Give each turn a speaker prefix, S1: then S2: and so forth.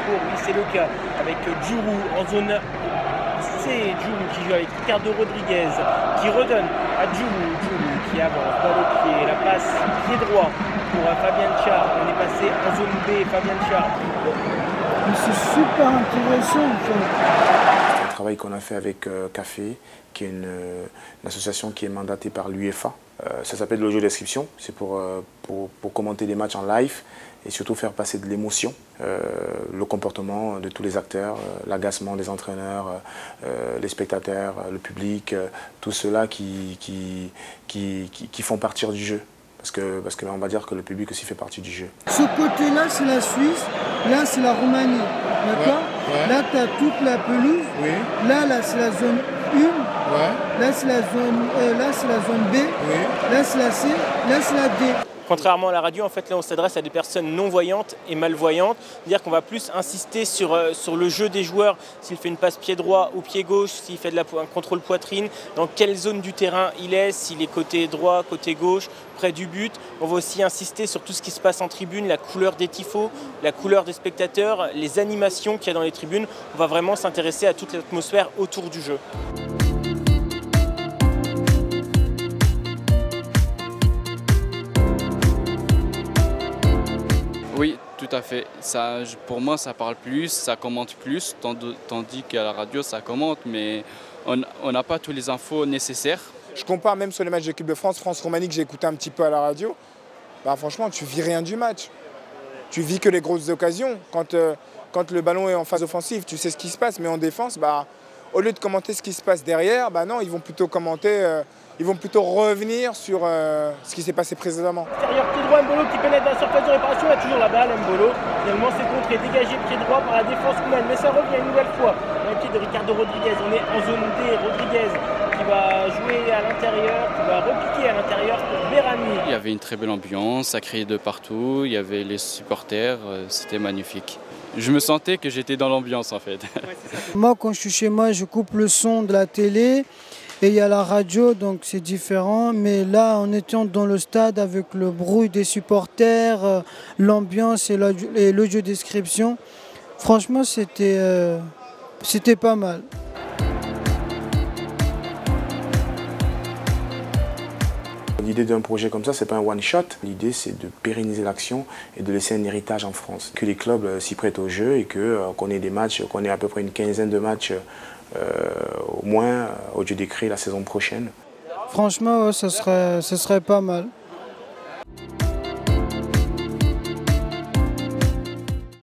S1: Oui, c'est le cas avec Djourou en zone C. Djourou qui joue avec Ricardo Rodriguez, qui redonne à Djourou. Djourou qui avance, balle au pied, la passe pied droit pour Fabien Char. On est passé en zone B, Fabien Char.
S2: C'est super intéressant en fait.
S3: C'est un travail qu'on a fait avec Café, qui est une association qui est mandatée par l'UEFA. Ça s'appelle l'audio description, c'est pour commenter des matchs en live et surtout faire passer de l'émotion, le comportement de tous les acteurs, l'agacement des entraîneurs, les spectateurs, le public, tout cela qui font partie du jeu. Parce que on va dire que le public aussi fait partie du jeu.
S2: Ce côté-là, c'est la Suisse, là, c'est la Roumanie. D'accord ?
S4: Ouais.
S2: Là, tu as toute la pelouse.
S4: Oui.
S2: Là, c'est la zone 1.
S4: Ouais.
S2: Là, c'est la zone B.
S4: Oui.
S2: Là, c'est la C. Là, c'est la D.
S1: Contrairement à la radio, en fait, là, on s'adresse à des personnes non-voyantes et malvoyantes. C'est-à-dire qu'on va plus insister sur le jeu des joueurs, s'il fait une passe pied droit ou pied gauche, s'il fait un contrôle poitrine, dans quelle zone du terrain il est, s'il est côté droit, côté gauche, près du but. On va aussi insister sur tout ce qui se passe en tribune, la couleur des tifos, la couleur des spectateurs, les animations qu'il y a dans les tribunes. On va vraiment s'intéresser à toute l'atmosphère autour du jeu.
S5: Oui, tout à fait. Ça, pour moi, ça parle plus, ça commente plus, tandis qu'à la radio, ça commente, mais on n'a pas toutes les infos nécessaires.
S4: Je compare même sur les matchs de l'équipe de France, France-Roumanie, que j'ai écouté un petit peu à la radio. Bah, franchement, tu vis rien du match. Tu vis que les grosses occasions. Quand le ballon est en phase offensive, tu sais ce qui se passe, mais en défense, bah, au lieu de commenter ce qui se passe derrière, bah non, ils vont plutôt commenter, ils vont plutôt revenir sur ce qui s'est passé précédemment.
S1: Extérieur pied droit, Mbolo qui pénètre dans la surface de réparation, il a toujours la balle, Mbolo. Finalement, c'est contré, dégagé pied droit par la défense roumaine, mais ça revient une nouvelle fois. Dans les pieds de Ricardo Rodriguez, on est en zone D, Rodriguez qui va jouer à l'intérieur, qui va repiquer à l'intérieur pour Berami.
S5: Il y avait une très belle ambiance, ça criait de partout, il y avait les supporters, c'était magnifique. Je me sentais que j'étais dans l'ambiance en fait.
S2: Moi, quand je suis chez moi, je coupe le son de la télé et il y a la radio, donc c'est différent. Mais là, en étant dans le stade avec le bruit des supporters, l'ambiance et l'audio description, franchement, c'était pas mal.
S3: L'idée d'un projet comme ça, c'est pas un one-shot. L'idée, c'est de pérenniser l'action et de laisser un héritage en France. Que les clubs s'y prêtent au jeu et qu'on ait des matchs, qu'on ait à peu près une quinzaine de matchs au moins audio décrit la saison prochaine.
S2: Franchement, ce serait pas mal.